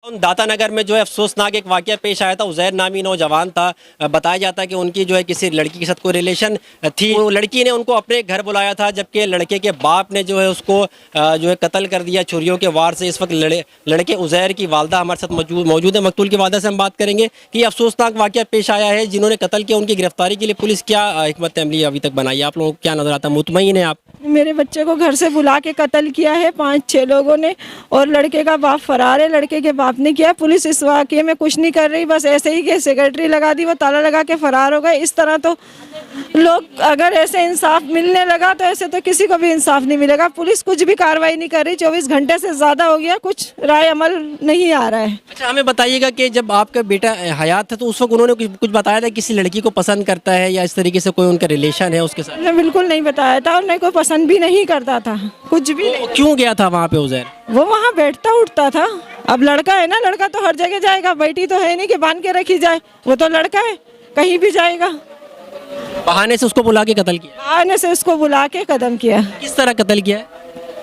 दातानगर में जो है अफसोसनाक एक वाकया पेश आया था। उज़ैर नामी नौजवान था। बताया जाता है कि उनकी जो है किसी लड़की के साथ कोई रिलेशन थी। वो लड़की ने उनको अपने घर बुलाया था, जबकि लड़के के बाप ने जो है उसको जो है कत्ल कर दिया छुरियों के वार से। इस वक्त लड़के उज़ैर की वालदा हमारे साथ मौजूद है। मकतूल की वालदा से हम बात करेंगे कि अफसोसनाक वाकया पेश आया है। जिन्होंने कत्ल किया उनकी गिरफ्तारी के लिए पुलिस क्या हिकमत अमली अभी तक बनाई है? आप लोगों को क्या नजर आता है? मुतमईन है आप? मेरे बच्चे को घर से बुला के कत्ल किया है 5-6 लोगों ने, और लड़के का बाप फरार है। लड़के के बाप ने किया। पुलिस इस वाकये में कुछ नहीं कर रही, बस ऐसे ही कि सेक्रेटरी लगा दी, वो ताला लगा के फरार हो गए। इस तरह तो लोग, अगर ऐसे इंसाफ मिलने लगा तो ऐसे तो किसी को भी इंसाफ नहीं मिलेगा। पुलिस कुछ भी कार्रवाई नहीं कर रही। 24 घंटे से ज़्यादा हो गया, कुछ राय अमल नहीं आ रहा है। अच्छा, हमें बताइएगा कि जब आपका बेटा हयात था तो उस वक्त उन्होंने कुछ बताया था, किसी लड़की को पसंद करता है या इस तरीके से कोई उनका रिलेशन है उसके साथ? उसने बिल्कुल नहीं बताया था, और नहीं कोई पसंद भी नहीं करता था, कुछ भी नहीं। क्यों गया था वहाँ पे उज़ैर? वो वहाँ बैठता उठता था। अब लड़का है ना, लड़का तो हर जगह जाएगा, बेटी तो है नहीं कि बांध के रखी जाए। वो तो लड़का है, कहीं भी जाएगा। बहाने से उसको बुला के कत्ल किया? बहाने से उसको बुला के कदम किया। किस तरह कत्ल किया है?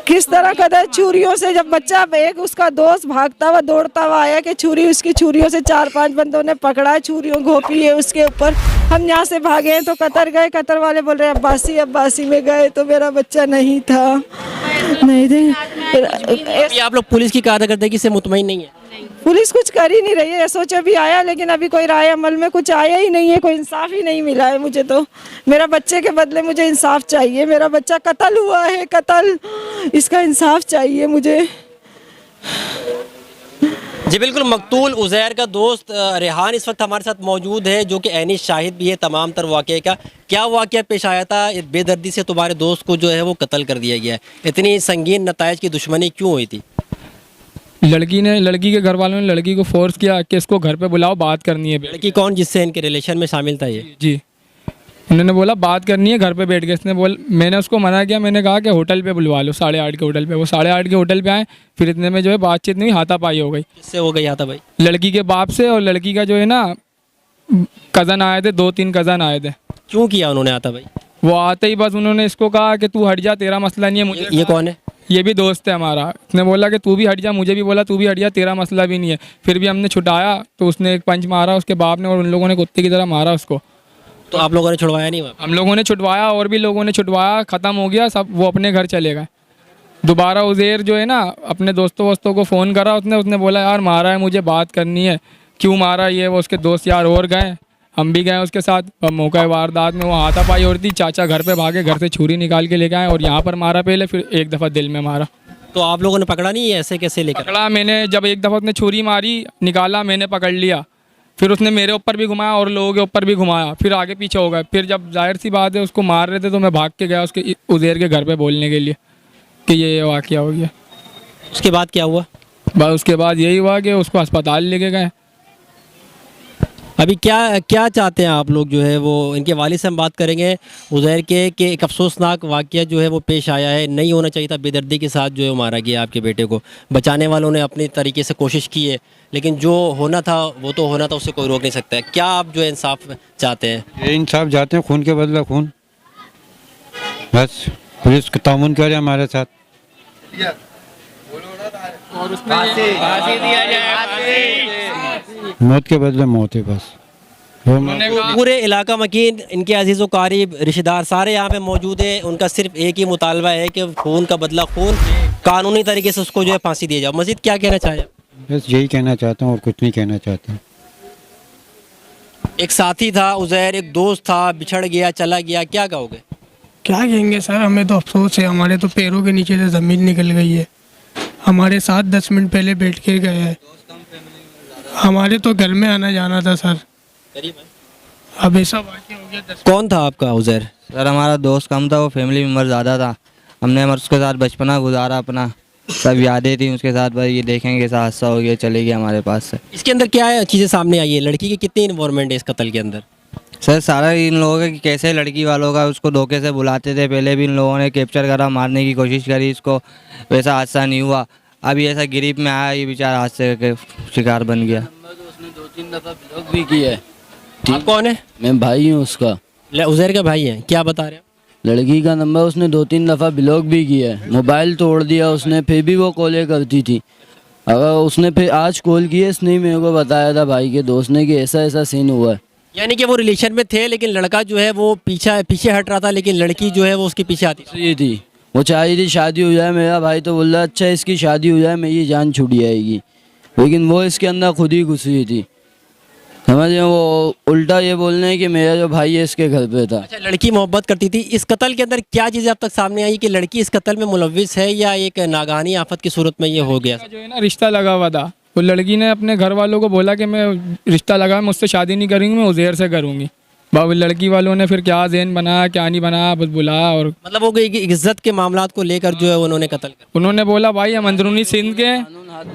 किस तरह कदम? छुरियों से। जब बच्चा, एक उसका दोस्त भागता हुआ दौड़ता हुआ आया कि उसकी छुरियों से 4-5 बंदों ने पकड़ा, छुरियों घोंपी है उसके ऊपर। हम यहाँ से भागे हैं तो कतर गए। कतर वाले बोल रहे हैं अब्बासी में गए तो मेरा बच्चा नहीं था, नहीं थे। अभी आप लोग पुलिस की कारकर्दगी से मुतमईन नहीं है? पुलिस कुछ कर ही नहीं रही है। एसओजी भी आया, लेकिन अभी कोई राय अमल में कुछ आया ही नहीं है, कोई इंसाफ ही नहीं मिला है मुझे। तो मेरा बच्चे के बदले मुझे इंसाफ चाहिए। मेरा बच्चा कत्ल हुआ है, कत्ल, इसका इंसाफ चाहिए मुझे। जी बिल्कुल, मकतूल उज़ैर का दोस्त रेहान इस वक्त हमारे साथ मौजूद है, जो कि ऐनी शाहिद भी है तमाम तर वाक़े का। क्या वाक़या पेश आया था? बेदर्दी से तुम्हारे दोस्त को जो है वो कत्ल कर दिया गया है। इतनी संगीन नतायज की दुश्मनी क्यों हुई थी? लड़की के घर वालों ने लड़की को फोर्स किया कि इसको घर पे बुलाओ, बात करनी है। लड़की कौन, जिससे इनके रिलेशन में शामिल था ये? जी, उन्होंने बोला बात करनी है घर पे बैठ के। मैंने उसको मना किया। मैंने कहा कि होटल पे बुलवा लो, 8:30 के होटल पे। वो 8:30 के होटल पे आए। फिर इतने में जो है बातचीत नहीं, हाथापाई हो गई। किससे हो गई हाथापाई? लड़की के बाप से, और लड़की का जो है ना कज़न आए थे, 2-3 कज़न आए थे। क्यों किया उन्होंने हाथापाई? वो आते ही बस उन्होंने इसको कहा कि तू हट जा, तेरा मसला नहीं है। मुझे ये कौन है? ये भी दोस्त है हमारा। उसने बोला कि तू भी हट जा, मुझे भी बोला तू भी हट जा, तेरा मसला भी नहीं है। फिर भी हमने छुटाया तो उसने एक पंच मारा उसके बाप ने, और उन लोगों ने कुत्ते की तरह मारा उसको। तो आप लोगों ने छुड़वाया नहीं? हम लोगों ने छुटवाया, और भी लोगों ने छुटवाया। ख़त्म हो गया सब, वो अपने घर चले गए। दोबारा उज़ैर जो है ना अपने दोस्तों को फ़ोन करा उसने बोला यार मारा है, मुझे बात करनी है, क्यों मारा ये वो। उसके दोस्त यार और गए, हम भी गए उसके साथ। मौका वारदात में वो हाथापाई हो रही थी। चाचा घर पे भागे, घर से छुरी निकाल के लेके आए और यहाँ पर मारा पहले, फिर एक दफ़ा दिल में मारा। तो आप लोगों ने पकड़ा नहीं? ऐसे कैसे लेकर? पकड़ा मैंने, जब एक दफ़ा उसने छुरी मारी, निकाला, मैंने पकड़ लिया। फिर उसने मेरे ऊपर भी घुमाया और लोगों के ऊपर भी घुमाया। फिर आगे पीछे हो गए। फिर जब जाहिर सी बात है उसको मार रहे थे तो मैं भाग के गया उसके उज़ैर के घर पे बोलने के लिए कि ये वाक़या हो गया। उसके बाद क्या हुआ? बस उसके बाद यही हुआ कि उसको अस्पताल लेके गए। अभी क्या चाहते हैं आप लोग? जो है वो इनके वालिद से हम बात करेंगे उज़ैर के, कि एक अफसोसनाक वाक़या जो है वो पेश आया है। नहीं होना चाहिए था, बेदर्दी के साथ जो है वो मारा गया आपके बेटे को। बचाने वालों ने अपनी तरीके से कोशिश की है, लेकिन जो होना था वो तो होना था, उससे कोई रोक नहीं सकता है। क्या आप जो है इंसाफ चाहते हैं? ये इंसाफ चाहते हैं, खून के बदला खून। बस पुलिस का तामुन करे हमारे साथ। मौत के बदले मौत है बस। पूरे इलाका मकीन, इनके अजीज़ व क़रीब, रिश्तेदार सारे यहाँ पे मौजूद हैं। उनका सिर्फ एक ही मुतालबा है कि खून का बदला खून, कानूनी तरीके से उसको जो है फांसी दी जाए। मज़ीद क्या कहना चाहिए? बस यही कहना चाहता हूँ और कुछ नहीं कहना चाहता। एक साथी था उज़ैर, एक दोस्त था, बिछड़ गया, चला गया, क्या कहोगे? क्या कहेंगे सर, हमें तो अफसोस है। हमारे तो पैरों के नीचे से ज़मीन निकल गई है। हमारे साथ 10 मिनट पहले बैठ के गए हैं। हमारे तो घर में आना जाना था सर। अब ऐसा वाक़या हो गया। कौन था आपका उज़ैर? सर हमारा दोस्त कम था, वो फैमिली मेम्बर ज़्यादा था। हमने उसके साथ बचपना गुजारा अपना, सब यादें थी उसके साथ। बस ये देखेंगे ऐसा हादसा हो गया, चले गया हमारे पास से। इसके अंदर क्या चीज़ें सामने आई है? लड़की की कितनी इन्वॉल्वमेंट है इस कत्ल के अंदर? सर सारा इन लोगों का कि कैसे लड़की वालों का उसको धोखे से बुलाते थे। पहले भी इन लोगों ने कैप्चर करा, मारने की कोशिश करी इसको, वैसा हादसा नहीं हुआ। अभी ऐसा गिरीब में आया, ये बेचारा हादसे के शिकार बन गया। उसने 2-3 दफ़ा ब्लॉक भी किया है। आप कौन है? मैं भाई हूँ उसका। उज़ैर का भाई है? क्या बता रहे हैं? लड़की का नंबर उसने 2-3 दफ़ा ब्लॉक भी किया है। मोबाइल तोड़ दिया उसने, फिर भी वो कॉलें करती थी। अगर उसने फिर आज कॉल किया, इसने ही मेरे को बताया था भाई के दोस्त ने कि ऐसा ऐसा सीन हुआ है। यानी कि वो रिलेशन में थे, लेकिन लड़का जो है वो पीछे हट रहा था, लेकिन लड़की जो है वो उसके पीछे आती थी। ये थी, वो चाह रही थी शादी हो जाए। मेरा भाई तो बोल रहा अच्छा इसकी शादी हो जाए, मेरी जान छूट जाएगी, लेकिन वो इसके अंदर खुद ही घुस रही थी। समझ रहे, वो उल्टा ये बोलने है कि मेरा जो भाई है इसके घर पे था। अच्छा, लड़की मोहब्बत करती थी। इस कत्ल के अंदर क्या चीज़ें अब तक सामने आई कि लड़की इस कत्ल में मुलव्विस है या एक नागानी आफत की सूरत में ये हो गया? जो है ना रिश्ता लगा हुआ था, वो लड़की ने अपने घर वालों को बोला कि मैं रिश्ता लगा, मुझसे शादी नहीं करूँगी, मैं उज़ैर से करूँगी। बाबू लड़की वालों ने फिर क्या ज़हन बनाया क्या नहीं बनाया, बस बुलाया और मतलब वो एक इज्जत के मामलात को लेकर जो है उन्होंने कत्ल कर। उन्होंने बोला भाई हम अंदरूनी सिंध के,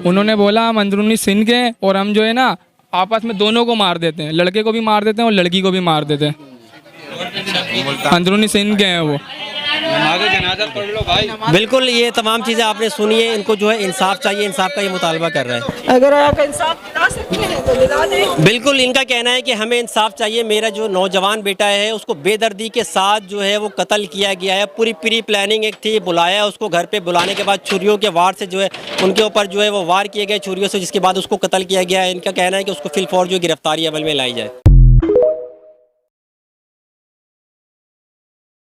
उन्होंने बोला हम अंदरूनी सिंध के और हम जो है ना आपस में दोनों को मार देते हैं, लड़के को भी मार देते हैं और लड़की को भी मार देते हैं। अंदरूनी सिंध के हैं वो। बिल्कुल, ये तमाम चीज़ें आपने सुनी है। इनको जो है इंसाफ चाहिए, इंसाफ का ये मुतालबा कर रहे हैं। अगर आप इंसाफ दिला सकते हैं तो दिला दें। बिल्कुल, इनका कहना है कि हमें इंसाफ चाहिए। मेरा जो नौजवान बेटा है उसको बेदर्दी के साथ जो है वो कत्ल किया गया है। पूरी प्री प्लानिंग एक थी, बुलाया उसको घर पे, बुलाने के बाद छुरियों के वार से जो है उनके ऊपर जो है वो वार किए गए छुरियों से, जिसके बाद उसको कत्ल किया गया है। इनका कहना है कि उसको फिलफौर जो गिरफ्तारी अमल में लाई जाए।